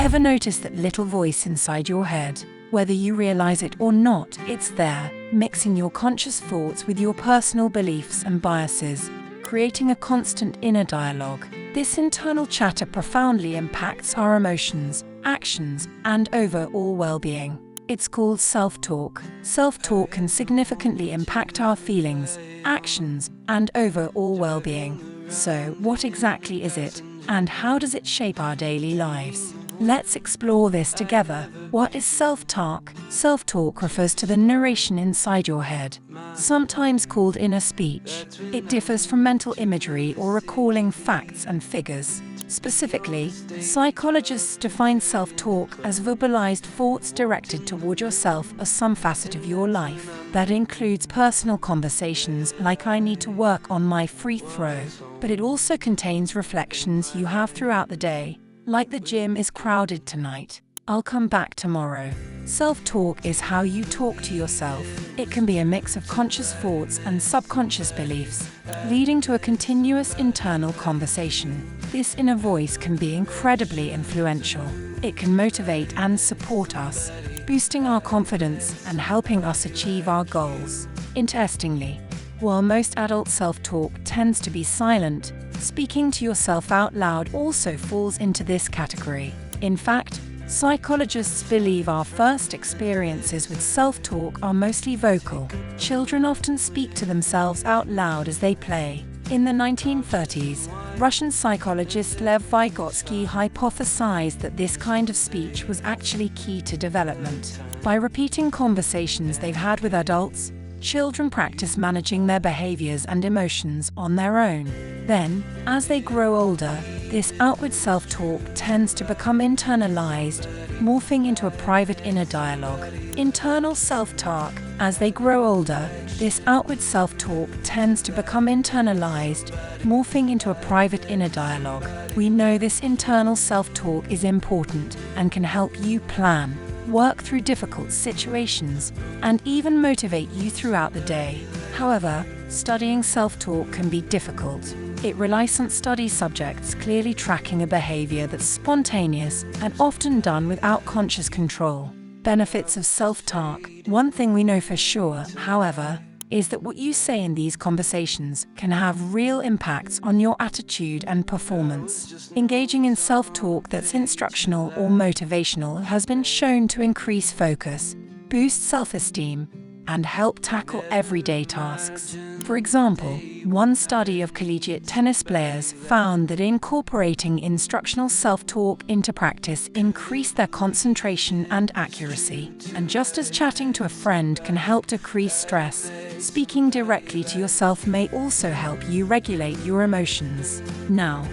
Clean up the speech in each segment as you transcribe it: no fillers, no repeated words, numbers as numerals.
Ever notice that little voice inside your head? Whether you realize it or not, it's there, mixing your conscious thoughts with your personal beliefs and biases, creating a constant inner dialogue. This internal chatter profoundly impacts our emotions, actions, and overall well-being. It's called self-talk. Self-talk can significantly impact our feelings, actions, and overall well-being. So, what exactly is it, and how does it shape our daily lives? Let's explore this together. What is self-talk? Self-talk refers to the narration inside your head, sometimes called inner speech. It differs from mental imagery or recalling facts and figures. Specifically, psychologists define self-talk as verbalized thoughts directed toward yourself or some facet of your life. That includes personal conversations like "I need to work on my free throw," but it also contains reflections you have throughout the day, like "the gym is crowded tonight, I'll come back tomorrow." Self-talk is how you talk to yourself. It can be a mix of conscious thoughts and subconscious beliefs, leading to a continuous internal conversation. This inner voice can be incredibly influential. It can motivate and support us, boosting our confidence and helping us achieve our goals. Interestingly, while most adult self-talk tends to be silent, speaking to yourself out loud also falls into this category. In fact, psychologists believe our first experiences with self-talk are mostly vocal. Children often speak to themselves out loud as they play. In the 1930s, Russian psychologist Lev Vygotsky hypothesized that this kind of speech was actually key to development. By repeating conversations they've had with adults, children practice managing their behaviors and emotions on their own. Then, as they grow older, this outward self-talk tends to become internalized, morphing into a private inner dialogue. Internal self-talk. As they grow older, this outward self-talk tends to become internalized, morphing into a private inner dialogue. We know this internal self-talk is important and can help you plan, work through difficult situations, and even motivate you throughout the day. However, studying self-talk can be difficult. It relies on study subjects clearly tracking a behavior that's spontaneous and often done without conscious control. Benefits of self-talk. One thing we know for sure, however, is that what you say in these conversations can have real impacts on your attitude and performance. Engaging in self-talk that's instructional or motivational has been shown to increase focus, boost self-esteem, and help tackle everyday tasks. For example, one study of collegiate tennis players found that incorporating instructional self-talk into practice increased their concentration and accuracy. And just as chatting to a friend can help decrease stress, speaking directly to yourself may also help you regulate your emotions. Now,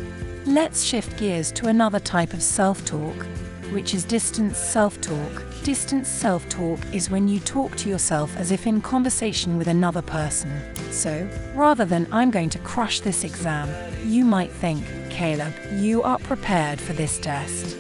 let's shift gears to another type of self-talk, which is distance self-talk. Distance self-talk is when you talk to yourself as if in conversation with another person. So, rather than "I'm going to crush this exam," you might think, "Caleb, you are prepared for this test."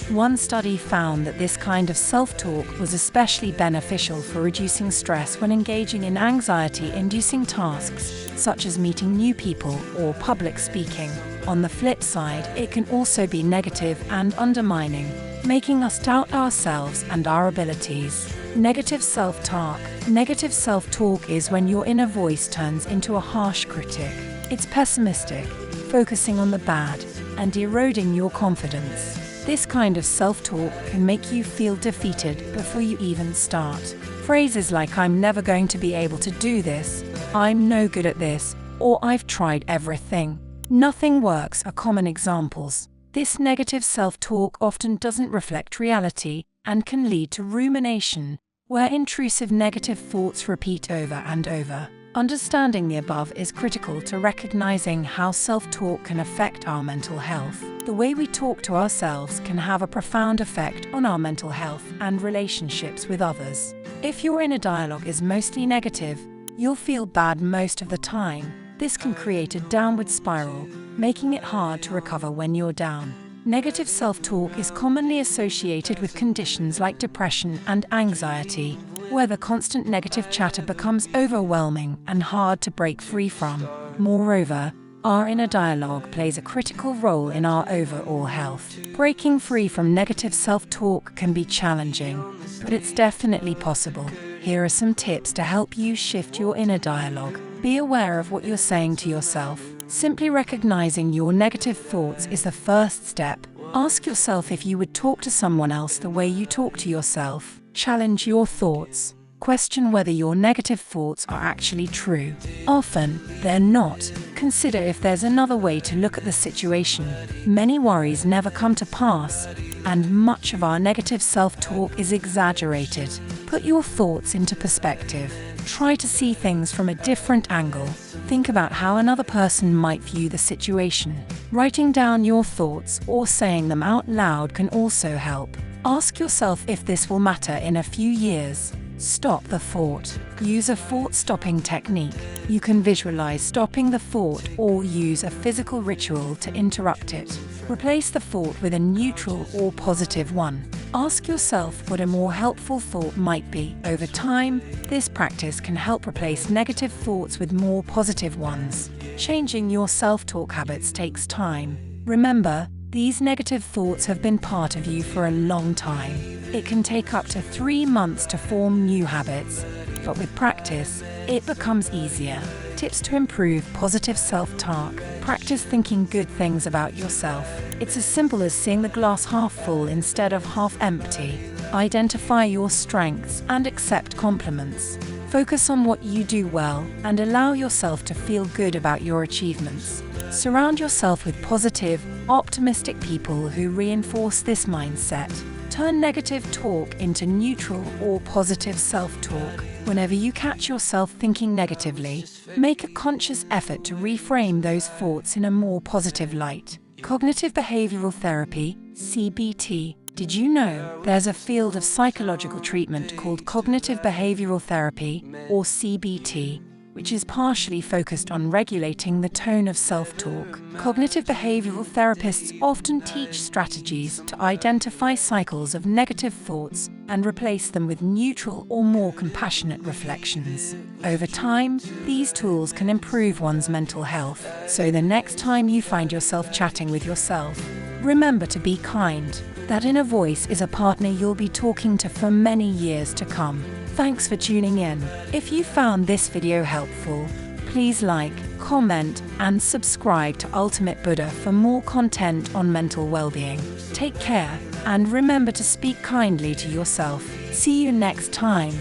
One study found that this kind of self-talk was especially beneficial for reducing stress when engaging in anxiety-inducing tasks, such as meeting new people or public speaking. On the flip side, it can also be negative and undermining, making us doubt ourselves and our abilities. Negative self-talk. Negative self-talk is when your inner voice turns into a harsh critic. It's pessimistic, focusing on the bad, and eroding your confidence. This kind of self-talk can make you feel defeated before you even start. Phrases like "I'm never going to be able to do this," "I'm no good at this," or "I've tried everything, nothing works" are common examples. This negative self-talk often doesn't reflect reality and can lead to rumination, where intrusive negative thoughts repeat over and over. Understanding the above is critical to recognizing how self-talk can affect our mental health. The way we talk to ourselves can have a profound effect on our mental health and relationships with others. If your inner dialogue is mostly negative, you'll feel bad most of the time. This can create a downward spiral, making it hard to recover when you're down. Negative self-talk is commonly associated with conditions like depression and anxiety, where the constant negative chatter becomes overwhelming and hard to break free from. Moreover, Our inner dialogue plays a critical role in our overall health. Breaking free from negative self-talk can be challenging, but it's definitely possible. Here are some tips to help you shift your inner dialogue. Be aware of what you're saying to yourself. Simply recognizing your negative thoughts is the first step. Ask yourself if you would talk to someone else the way you talk to yourself. Challenge your thoughts. Question whether your negative thoughts are actually true. Often, they're not. Consider if there's another way to look at the situation. Many worries never come to pass, and much of our negative self-talk is exaggerated. Put your thoughts into perspective. Try to see things from a different angle. Think about how another person might view the situation. Writing down your thoughts or saying them out loud can also help. Ask yourself if this will matter in a few years. Stop the thought. Use a thought-stopping technique. You can visualize stopping the thought or use a physical ritual to interrupt it. Replace the thought with a neutral or positive one. Ask yourself what a more helpful thought might be. Over time, this practice can help replace negative thoughts with more positive ones. Changing your self-talk habits takes time. Remember, these negative thoughts have been part of you for a long time. It can take up to 3 months to form new habits, but with practice, it becomes easier. Tips to improve positive self-talk. Practice thinking good things about yourself. It's as simple as seeing the glass half full instead of half empty. Identify your strengths and accept compliments. Focus on what you do well and allow yourself to feel good about your achievements. Surround yourself with positive, optimistic people who reinforce this mindset. Turn negative talk into neutral or positive self-talk. Whenever you catch yourself thinking negatively, make a conscious effort to reframe those thoughts in a more positive light. Cognitive behavioral therapy, CBT. Did you know there's a field of psychological treatment called cognitive behavioral therapy, or CBT, which is partially focused on regulating the tone of self-talk? Cognitive behavioral therapists often teach strategies to identify cycles of negative thoughts and replace them with neutral or more compassionate reflections. Over time, these tools can improve one's mental health, so the next time you find yourself chatting with yourself, remember to be kind. That inner voice is a partner you'll be talking to for many years to come. Thanks for tuning in. If you found this video helpful, please like, comment, and subscribe to Ultimate Buddha for more content on mental well-being. Take care, and remember to speak kindly to yourself. See you next time.